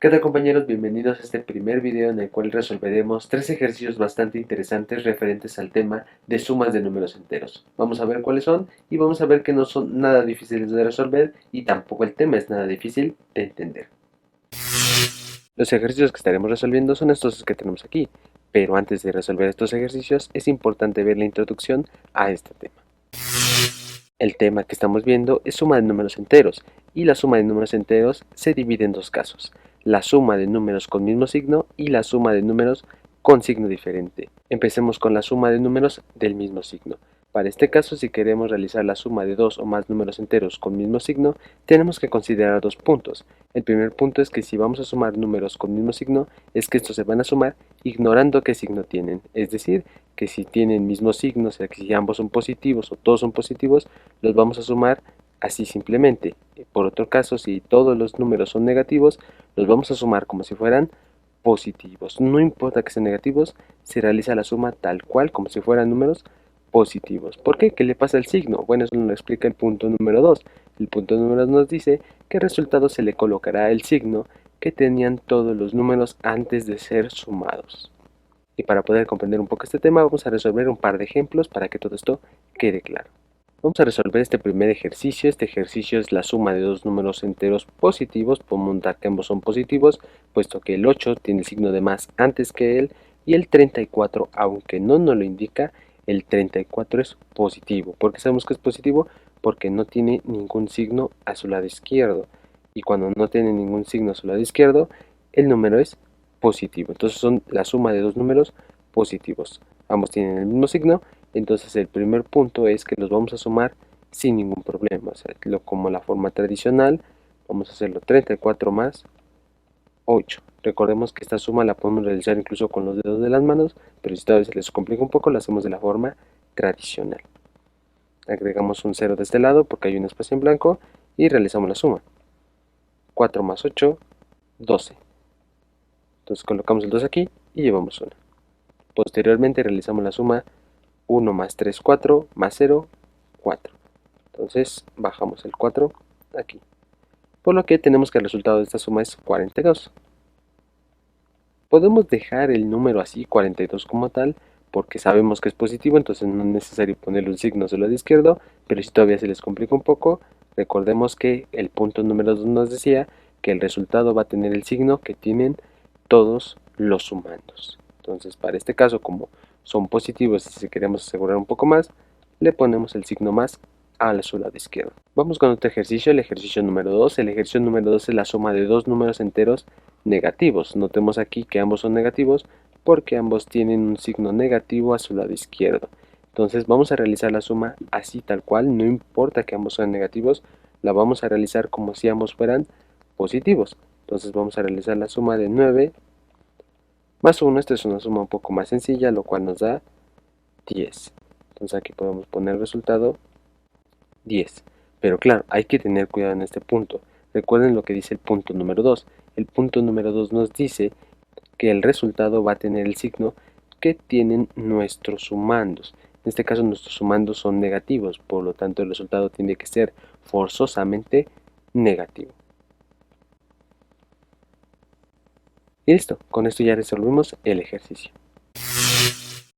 ¿Qué tal, compañeros? Bienvenidos a este primer video en el cual resolveremos tres ejercicios bastante interesantes referentes al tema de sumas de números enteros. Vamos a ver cuáles son y vamos a ver que no son nada difíciles de resolver y tampoco el tema es nada difícil de entender. Los ejercicios que estaremos resolviendo son estos que tenemos aquí, pero antes de resolver estos ejercicios es importante ver la introducción a este tema. El tema que estamos viendo es suma de números enteros, y la suma de números enteros se divide en dos casos: la suma de números con mismo signo y la suma de números con signo diferente. Empecemos con la suma de números del mismo signo. Para este caso, si queremos realizar la suma de dos o más números enteros con mismo signo, tenemos que considerar dos puntos. El primer punto es que si vamos a sumar números con mismo signo, es que estos se van a sumar ignorando qué signo tienen. Es decir, que si tienen mismo signo, o sea que si ambos son positivos o todos son positivos, los vamos a sumar así simplemente. Por otro caso, si todos los números son negativos, los vamos a sumar como si fueran positivos. No importa que sean negativos, se realiza la suma tal cual como si fueran números positivos. ¿Por qué? ¿Qué le pasa al signo? Bueno, eso nos lo explica el punto número 2. El punto número 2 nos dice que al resultado se le colocará el signo que tenían todos los números antes de ser sumados. Y para poder comprender un poco este tema, vamos a resolver un par de ejemplos para que todo esto quede claro. Vamos a resolver este primer ejercicio. Este ejercicio es la suma de dos números enteros positivos. Podemos notar que ambos son positivos, puesto que el 8 tiene el signo de más antes que él, y el 34, aunque no nos lo indica, el 34 es positivo. ¿Por qué sabemos que es positivo? Porque no tiene ningún signo a su lado izquierdo. Y cuando no tiene ningún signo a su lado izquierdo, el número es positivo. Entonces son la suma de dos números positivos. Ambos tienen el mismo signo. Entonces el primer punto es que los vamos a sumar sin ningún problema. O sea, como la forma tradicional, vamos a hacerlo 34 más 8. Recordemos que esta suma la podemos realizar incluso con los dedos de las manos, pero si todavía se les complica un poco, la hacemos de la forma tradicional. Agregamos un 0 de este lado porque hay un espacio en blanco y realizamos la suma. 4 más 8, 12. Entonces colocamos el 2 aquí y llevamos 1. Posteriormente realizamos la suma 1 más 3, 4, más 0, 4. Entonces bajamos el 4 aquí. Por lo que tenemos que el resultado de esta suma es 42. Podemos dejar el número así, 42 como tal, porque sabemos que es positivo, entonces no es necesario ponerle un signo solo de izquierdo, pero si todavía se les complica un poco, recordemos que el punto número 2 nos decía que el resultado va a tener el signo que tienen todos los sumandos. Entonces, para este caso, como son positivos y si queremos asegurar un poco más, le ponemos el signo más a su lado izquierdo. Vamos con otro ejercicio, el ejercicio número 2. El ejercicio número 2 es la suma de dos números enteros negativos. Notemos aquí que ambos son negativos porque ambos tienen un signo negativo a su lado izquierdo. Entonces vamos a realizar la suma así tal cual, no importa que ambos sean negativos, la vamos a realizar como si ambos fueran positivos. Entonces vamos a realizar la suma de 9 más 1, esta es una suma un poco más sencilla, lo cual nos da 10. Entonces aquí podemos poner el resultado 10. Pero claro, hay que tener cuidado en este punto. Recuerden lo que dice el punto número 2. El punto número 2 nos dice que el resultado va a tener el signo que tienen nuestros sumandos. En este caso nuestros sumandos son negativos, por lo tanto el resultado tiene que ser forzosamente negativo. Y listo, con esto ya resolvimos el ejercicio.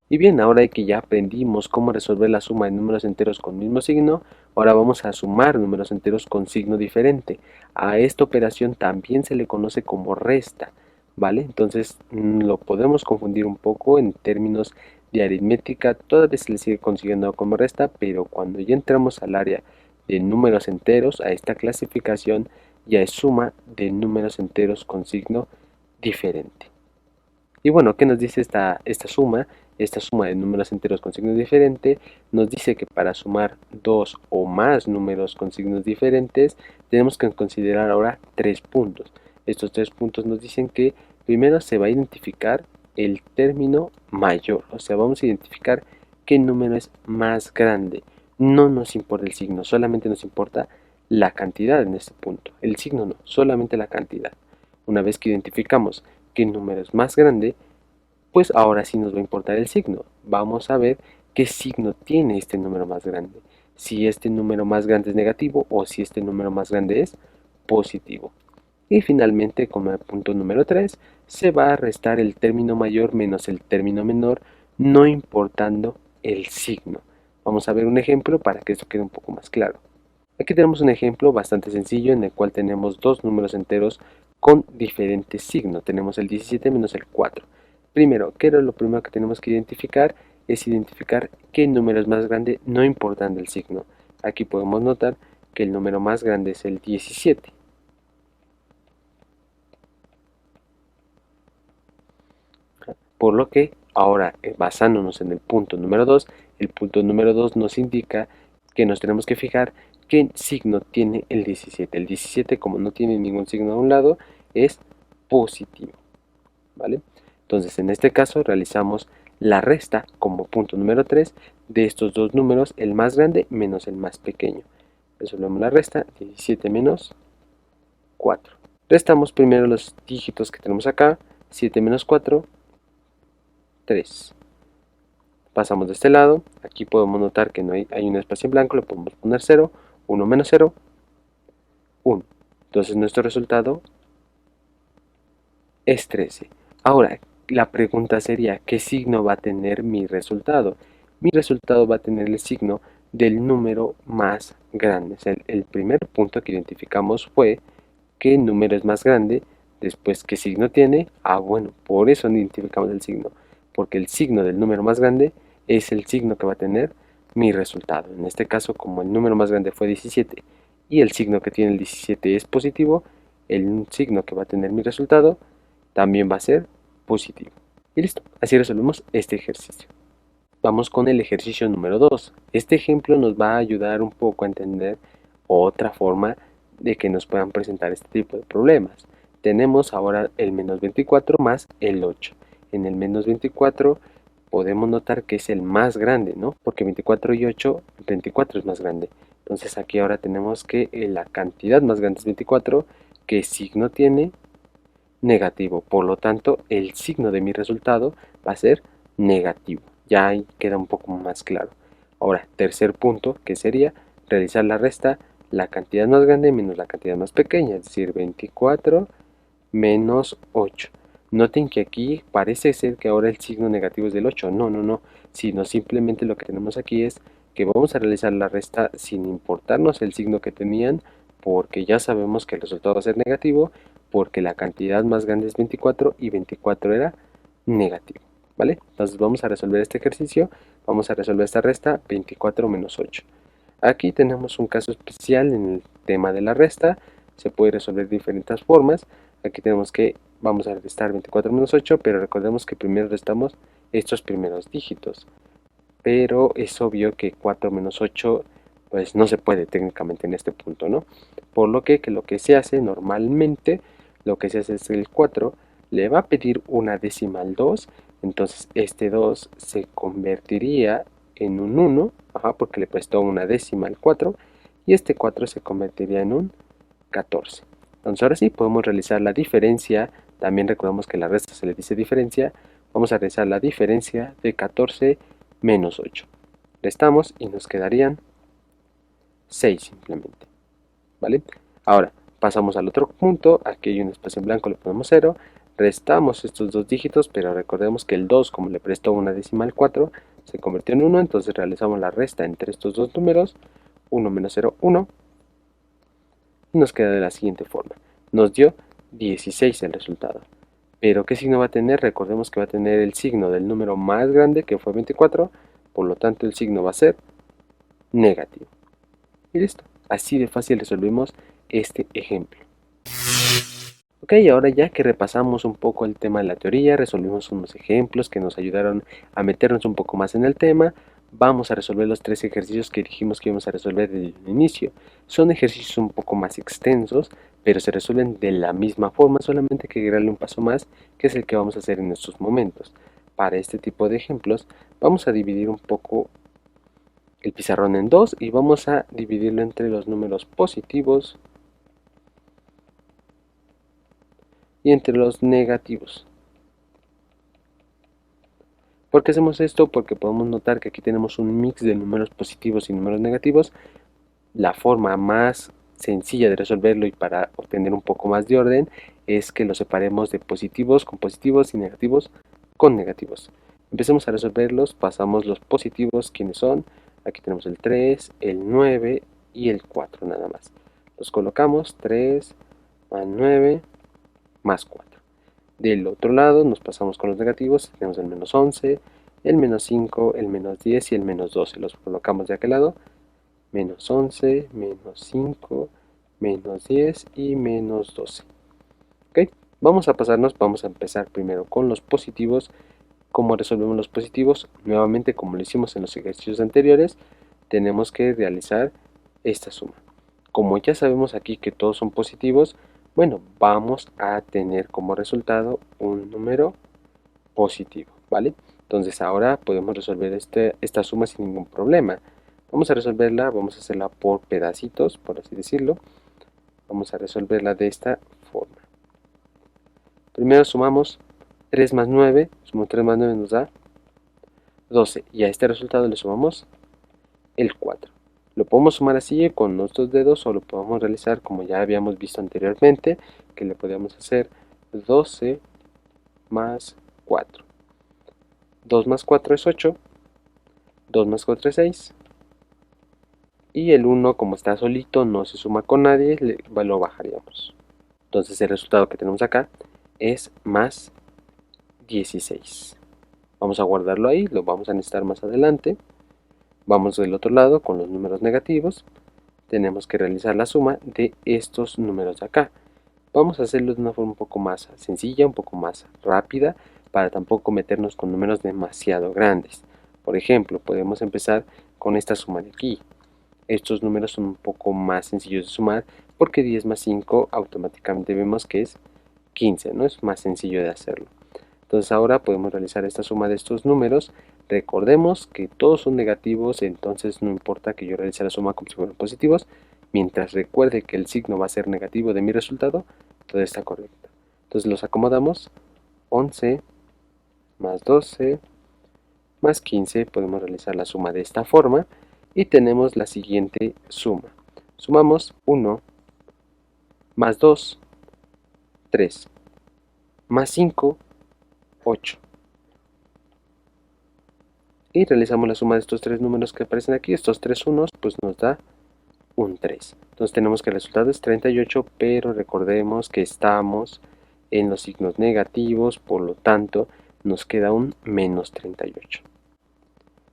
Y bien, ahora que ya aprendimos cómo resolver la suma de números enteros con mismo signo, ahora vamos a sumar números enteros con signo diferente. A esta operación también se le conoce como resta, ¿vale? Entonces lo podemos confundir un poco en términos de aritmética, todavía se le sigue consiguiendo como resta, pero cuando ya entramos al área de números enteros, a esta clasificación ya es suma de números enteros con signo diferente. Y bueno, ¿qué nos dice esta suma? Esta suma de números enteros con signo diferente nos dice que para sumar dos o más números con signos diferentes tenemos que considerar ahora tres puntos. Estos tres puntos nos dicen que primero se va a identificar el término mayor, o sea, vamos a identificar qué número es más grande. No nos importa el signo, solamente nos importa la cantidad en este punto. El signo no, solamente la cantidad. Una vez que identificamos qué número es más grande, pues ahora sí nos va a importar el signo. Vamos a ver qué signo tiene este número más grande. Si este número más grande es negativo o si este número más grande es positivo. Y finalmente, como el punto número 3, se va a restar el término mayor menos el término menor, no importando el signo. Vamos a ver un ejemplo para que esto quede un poco más claro. Aquí tenemos un ejemplo bastante sencillo en el cual tenemos dos números enteros con diferentes signos. Tenemos el 17 menos el 4. Primero, ¿qué era lo primero que tenemos que identificar? Es identificar qué número es más grande, no importando el signo. Aquí podemos notar que el número más grande es el 17. Por lo que ahora, basándonos en el punto número 2, el punto número 2 nos indica que nos tenemos que fijar qué signo tiene el 17. El 17, como no tiene ningún signo a un lado, es positivo, ¿vale? Entonces, en este caso, realizamos la resta como punto número 3 de estos dos números, el más grande menos el más pequeño. Resolvemos la resta, 17 menos 4. Restamos primero los dígitos que tenemos acá, 7 menos 4, 3. Pasamos de este lado, aquí podemos notar que no hay un espacio en blanco, le podemos poner 0, 1 menos 0, 1. Entonces nuestro resultado es 13. Ahora, la pregunta sería, ¿qué signo va a tener mi resultado? Mi resultado va a tener el signo del número más grande. O sea, el primer punto que identificamos fue qué número es más grande, después qué signo tiene. Bueno, por eso identificamos el signo, porque el signo del número más grande es el signo que va a tener mi resultado. En este caso, como el número más grande fue 17 y el signo que tiene el 17 es positivo, el signo que va a tener mi resultado también va a ser positivo. Y listo, así resolvemos este ejercicio. Vamos con el ejercicio número 2. Este ejemplo nos va a ayudar un poco a entender otra forma de que nos puedan presentar este tipo de problemas. Tenemos ahora el menos 24 más el 8. En el menos 24 podemos notar que es el más grande, ¿no? Porque 24 y 8, 24 es más grande. Entonces aquí ahora tenemos que la cantidad más grande es 24. ¿Qué signo tiene? Negativo. Por lo tanto, el signo de mi resultado va a ser negativo. Ya ahí queda un poco más claro. Ahora, tercer punto, que sería realizar la resta, la cantidad más grande menos la cantidad más pequeña, es decir, 24 menos 8. Noten que aquí parece ser que ahora el signo negativo es del 8. No, no, no. Sino simplemente lo que tenemos aquí es que vamos a realizar la resta sin importarnos el signo que tenían, porque ya sabemos que el resultado va a ser negativo, porque la cantidad más grande es 24 y 24 era negativo, ¿vale? Entonces vamos a resolver este ejercicio, vamos a resolver esta resta, 24 menos 8. Aquí tenemos un caso especial en el tema de la resta, se puede resolver de diferentes formas. Aquí tenemos que vamos a restar 24 menos 8, pero recordemos que primero restamos estos primeros dígitos. Pero es obvio que 4 menos 8 pues no se puede técnicamente en este punto, ¿no? Por lo que lo que se hace normalmente, lo que se hace es el 4 le va a pedir una decimal 2, entonces este 2 se convertiría en un 1, porque le prestó una décima al 4, y este 4 se convertiría en un 14. Entonces ahora sí podemos realizar la diferencia, también recordamos que la resta se le dice diferencia, vamos a realizar la diferencia de 14 menos 8. Restamos y nos quedarían 6 simplemente, ¿vale? Ahora pasamos al otro punto, aquí hay un espacio en blanco, le ponemos 0, restamos estos dos dígitos, pero recordemos que el 2, como le prestó una décima al 4, se convirtió en 1, entonces realizamos la resta entre estos dos números, 1 menos 0, 1, y nos queda de la siguiente forma. Nos dio 16 el resultado. Pero ¿qué signo va a tener? Recordemos que va a tener el signo del número más grande, que fue 24, por lo tanto el signo va a ser negativo. Y listo. Así de fácil resolvimos este ejemplo. Ok, ahora ya que repasamos un poco el tema de la teoría, resolvimos unos ejemplos que nos ayudaron a meternos un poco más en el tema, vamos a resolver los tres ejercicios que dijimos que íbamos a resolver desde el inicio. Son ejercicios un poco más extensos, pero se resuelven de la misma forma, solamente que agregarle un paso más, que es el que vamos a hacer en estos momentos. Para este tipo de ejemplos, vamos a dividir un poco el pizarrón en dos y vamos a dividirlo entre los números positivos y entre los negativos. ¿Por qué hacemos esto? Porque podemos notar que aquí tenemos un mix de números positivos y números negativos. La forma más sencilla de resolverlo y para obtener un poco más de orden es que lo separemos de positivos con positivos y negativos con negativos. Empecemos a resolverlos, pasamos los positivos, ¿quiénes son? Aquí tenemos el 3, el 9 y el 4 nada más. Los colocamos, 3 más 9 más 4. Del otro lado nos pasamos con los negativos, tenemos el menos 11, el menos 5, el menos 10 y el menos 12. Los colocamos de aquel lado, menos 11, menos 5, menos 10 y menos 12. ¿Ok? Vamos a empezar primero con los positivos. ¿Cómo resolvemos los positivos? Nuevamente, como lo hicimos en los ejercicios anteriores, tenemos que realizar esta suma. Como ya sabemos aquí que todos son positivos, bueno, vamos a tener como resultado un número positivo, ¿vale? Entonces ahora podemos resolver esta suma sin ningún problema. Vamos a resolverla, vamos a hacerla por pedacitos, por así decirlo. Vamos a resolverla de esta forma. Primero sumamos 3 más 9, sumamos 3 más 9 nos da 12, y a este resultado le sumamos el 4. Lo podemos sumar así con nuestros dedos o lo podemos realizar como ya habíamos visto anteriormente, que le podíamos hacer 12 más 4. 2 más 4 es 8, 2 más 4 es 6, y el 1 como está solito no se suma con nadie, lo bajaríamos. Entonces el resultado que tenemos acá es más 16. Vamos a guardarlo ahí, lo vamos a necesitar más adelante. Vamos del otro lado con los números negativos. Tenemos que realizar la suma de estos números de acá. Vamos a hacerlo de una forma un poco más sencilla, un poco más rápida, para tampoco meternos con números demasiado grandes. Por ejemplo, podemos empezar con esta suma de aquí. Estos números son un poco más sencillos de sumar porque 10 más 5 automáticamente vemos que es 15, ¿no? Es más sencillo de hacerlo. Entonces ahora podemos realizar esta suma de estos números. Recordemos que todos son negativos, entonces no importa que yo realice la suma como si fueran positivos. Mientras recuerde que el signo va a ser negativo de mi resultado, todo está correcto. Entonces los acomodamos. 11 más 12 más 15. Podemos realizar la suma de esta forma. Y tenemos la siguiente suma. Sumamos 1 más 2, 3, más 5, 8. Y realizamos la suma de estos tres números que aparecen aquí. Estos tres unos pues nos da un 3. Entonces tenemos que el resultado es 38, pero recordemos que estamos en los signos negativos, por lo tanto nos queda un menos 38.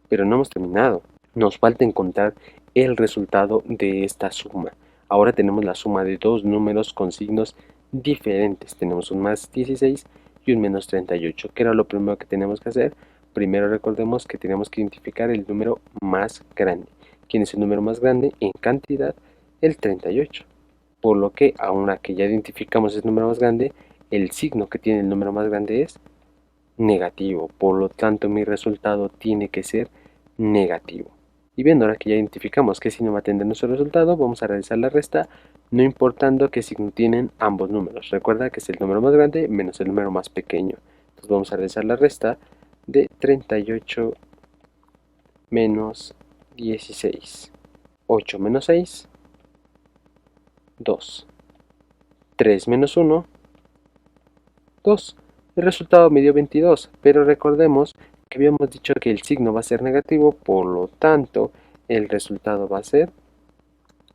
Pero no hemos terminado. Nos falta encontrar el resultado de esta suma. Ahora tenemos la suma de dos números con signos diferentes. Tenemos un más 16 y un menos 38. ¿Qué era lo primero que tenemos que hacer? Primero recordemos que tenemos que identificar el número más grande. ¿Quién es el número más grande? En cantidad, el 38. Por lo que, ahora que ya identificamos el número más grande, el signo que tiene el número más grande es negativo. Por lo tanto, mi resultado tiene que ser negativo. Y bien, ahora que ya identificamos qué signo va a tener nuestro resultado, vamos a realizar la resta, no importando qué signo tienen ambos números. Recuerda que es el número más grande menos el número más pequeño. Entonces vamos a realizar la resta de 38 menos 16. 8 menos 6, 2. 3 menos 1, 2. El resultado me dio 22, pero recordemos que habíamos dicho que el signo va a ser negativo, por lo tanto el resultado va a ser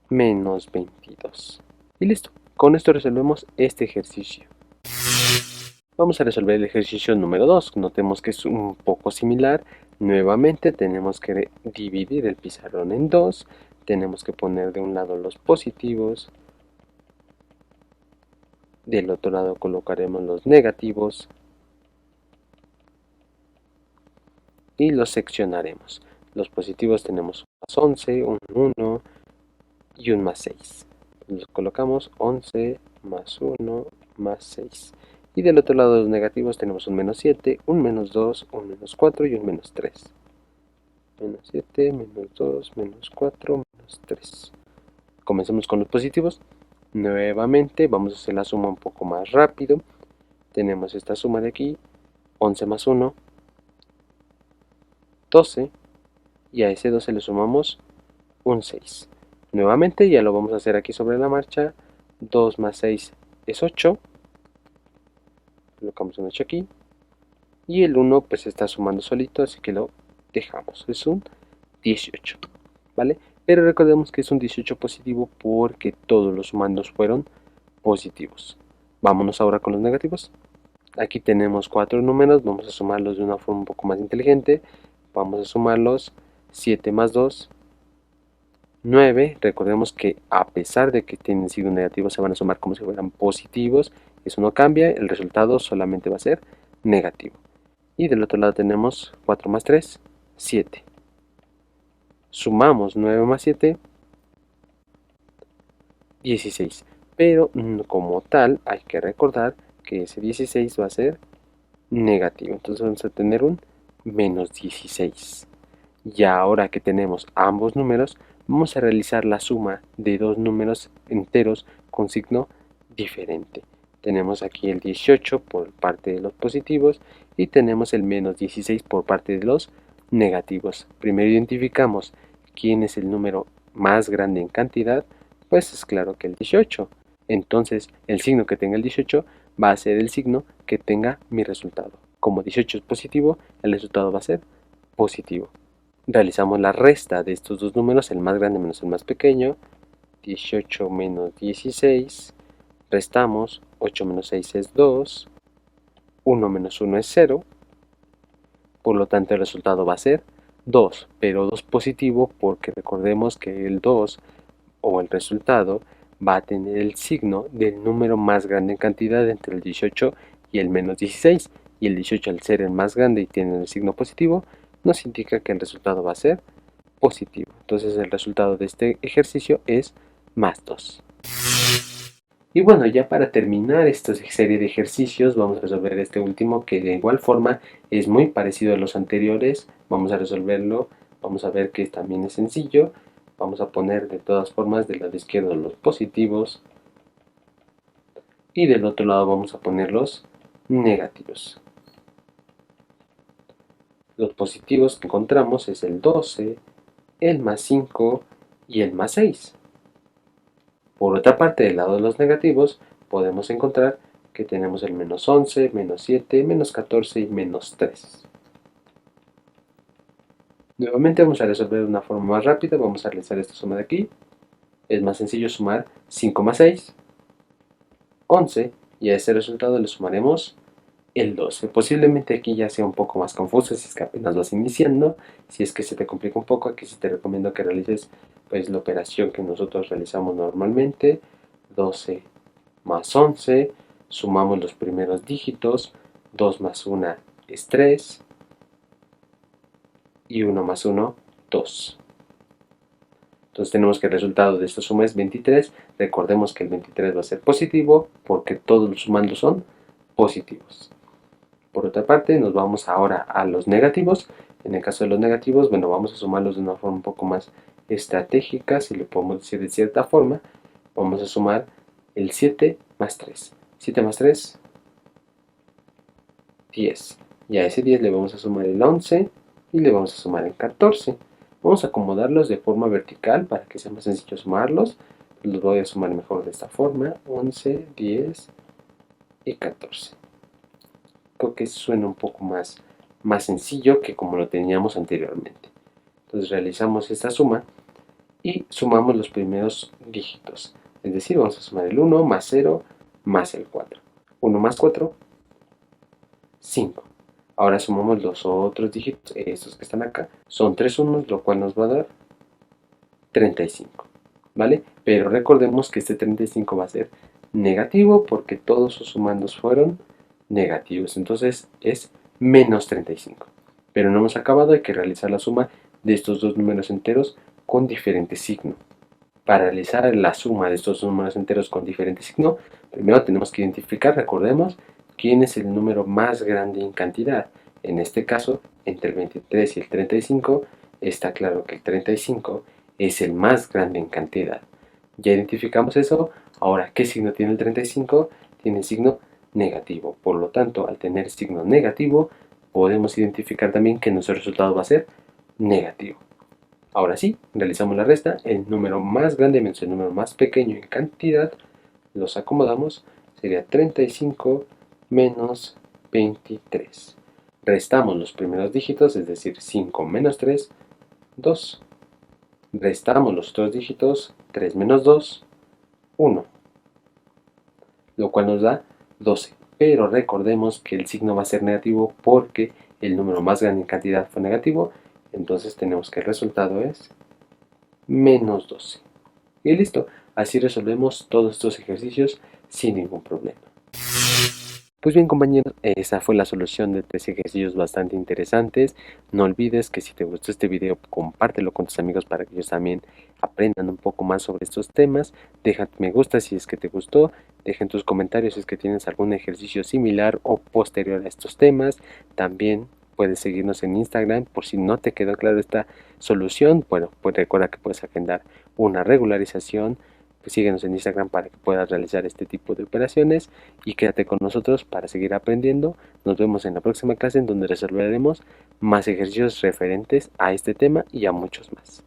menos 22. Y listo, con esto resolvemos este ejercicio. Vamos a resolver el ejercicio número 2. Notemos que es un poco similar. Nuevamente tenemos que dividir el pizarrón en dos. Tenemos que poner de un lado los positivos. Del otro lado colocaremos los negativos. Y los seccionaremos. Los positivos tenemos un más 11, un 1 y un más 6. Los colocamos 11 más 1 más 6. Y del otro lado de los negativos tenemos un menos 7, un menos 2, un menos 4 y un menos 3. Menos 7, menos 2, menos 4, menos 3. Comencemos con los positivos. Nuevamente vamos a hacer la suma un poco más rápido. Tenemos esta suma de aquí, 11 más 1, 12, y a ese 12 le sumamos un 6. Nuevamente ya lo vamos a hacer aquí sobre la marcha. 2 más 6 es 8. Colocamos un 8 aquí. Y el 1 pues está sumando solito, así que lo dejamos. Es un 18, ¿vale? Pero recordemos que es un 18 positivo porque todos los sumandos fueron positivos. Vámonos ahora con los negativos. Aquí tenemos 4 números, vamos a sumarlos de una forma un poco más inteligente. Vamos a sumarlos 7 más 2, 9. Recordemos que a pesar de que tienen signo negativo, se van a sumar como si fueran positivos. Eso no cambia, el resultado solamente va a ser negativo. Y del otro lado tenemos 4 más 3, 7. Sumamos 9 más 7, 16. Pero como tal, hay que recordar que ese 16 va a ser negativo. Entonces vamos a tener un menos 16. Y ahora que tenemos ambos números, vamos a realizar la suma de dos números enteros con signo diferente. Tenemos aquí el 18 por parte de los positivos y tenemos el menos 16 por parte de los negativos. Primero identificamos quién es el número más grande en cantidad, pues es claro que el 18. Entonces el signo que tenga el 18 va a ser el signo que tenga mi resultado. Como 18 es positivo, el resultado va a ser positivo. Realizamos la resta de estos dos números, el más grande menos el más pequeño. 18 menos 16. Restamos, 8 menos 6 es 2. 1 menos 1 es 0. Por lo tanto el resultado va a ser 2, pero 2 positivo porque recordemos que el 2 o el resultado va a tener el signo del número más grande en cantidad entre el 18 y el menos 16. Y el 18 al ser el más grande y tiene el signo positivo, nos indica que el resultado va a ser positivo. Entonces el resultado de este ejercicio es más 2. Y bueno, ya para terminar esta serie de ejercicios, vamos a resolver este último que de igual forma es muy parecido a los anteriores. Vamos a resolverlo, vamos a ver que también es sencillo. Vamos a poner de todas formas del lado izquierdo los positivos y del otro lado vamos a poner los negativos. Los positivos que encontramos es el 12, el más 5 y el más 6. Por otra parte, del lado de los negativos, podemos encontrar que tenemos el menos 11, menos 7, menos 14 y menos 3. Nuevamente vamos a resolver de una forma más rápida, vamos a realizar esta suma de aquí. Es más sencillo sumar 5 más 6, 11, y a ese resultado le sumaremos el 12. Posiblemente aquí ya sea un poco más confuso si es que apenas vas iniciando. Si es que se te complica un poco, aquí sí te recomiendo que realices pues la operación que nosotros realizamos normalmente. 12 más 11, sumamos los primeros dígitos, 2 más 1 es 3 y 1 más 1, 2. Entonces tenemos que el resultado de esta suma es 23. Recordemos que el 23 va a ser positivo porque todos los sumandos son positivos. Por otra parte, nos vamos ahora a los negativos. En el caso de los negativos, bueno, vamos a sumarlos de una forma un poco más estratégica, si le podemos decir de cierta forma. Vamos a sumar el 7 más 3. 7 más 3, 10. Y a ese 10 le vamos a sumar el 11 y le vamos a sumar el 14. Vamos a acomodarlos de forma vertical para que sea más sencillo sumarlos. Los voy a sumar mejor de esta forma. 11, 10 y 14. Creo que suena un poco más sencillo que como lo teníamos anteriormente. Entonces realizamos esta suma y sumamos los primeros dígitos. Es decir, vamos a sumar el 1 más 0 más el 4. 1 más 4, 5. Ahora sumamos los otros dígitos, estos que están acá. Son 3 unos, lo cual nos va a dar 35. ¿Vale? Pero recordemos que este 35 va a ser negativo porque todos sus sumandos fueron negativos. Entonces es menos 35. Pero no hemos acabado, hay que realizar la suma de estos dos números enteros con diferente signo. Para realizar la suma de estos números enteros con diferente signo, primero tenemos que identificar, recordemos, quién es el número más grande en cantidad. En este caso, entre el 23 y el 35, está claro que el 35 es el más grande en cantidad. Ya identificamos eso. Ahora, ¿qué signo tiene el 35? Tiene signo negativo. Por lo tanto, al tener signo negativo, podemos identificar también que nuestro resultado va a ser negativo. Ahora sí, realizamos la resta. El número más grande menos el número más pequeño en cantidad los acomodamos. Sería 35 menos 23. Restamos los primeros dígitos, es decir, 5 menos 3, 2. Restamos los otros dígitos, 3 menos 2, 1. Lo cual nos da 12. Pero recordemos que el signo va a ser negativo porque el número más grande en cantidad fue negativo. Entonces tenemos que el resultado es menos 12. Y listo. Así resolvemos todos estos ejercicios sin ningún problema. Pues bien, compañeros, esa fue la solución de 3 ejercicios bastante interesantes. No olvides que si te gustó este video, compártelo con tus amigos para que ellos también aprendan un poco más sobre estos temas. Deja me gusta si es que te gustó. Deja en tus comentarios si es que tienes algún ejercicio similar o posterior a estos temas. También puedes seguirnos en Instagram por si no te quedó claro esta solución. Bueno, pues recuerda que puedes agendar una regularización. Pues síguenos en Instagram para que puedas realizar este tipo de operaciones y quédate con nosotros para seguir aprendiendo. Nos vemos en la próxima clase en donde resolveremos más ejercicios referentes a este tema y a muchos más.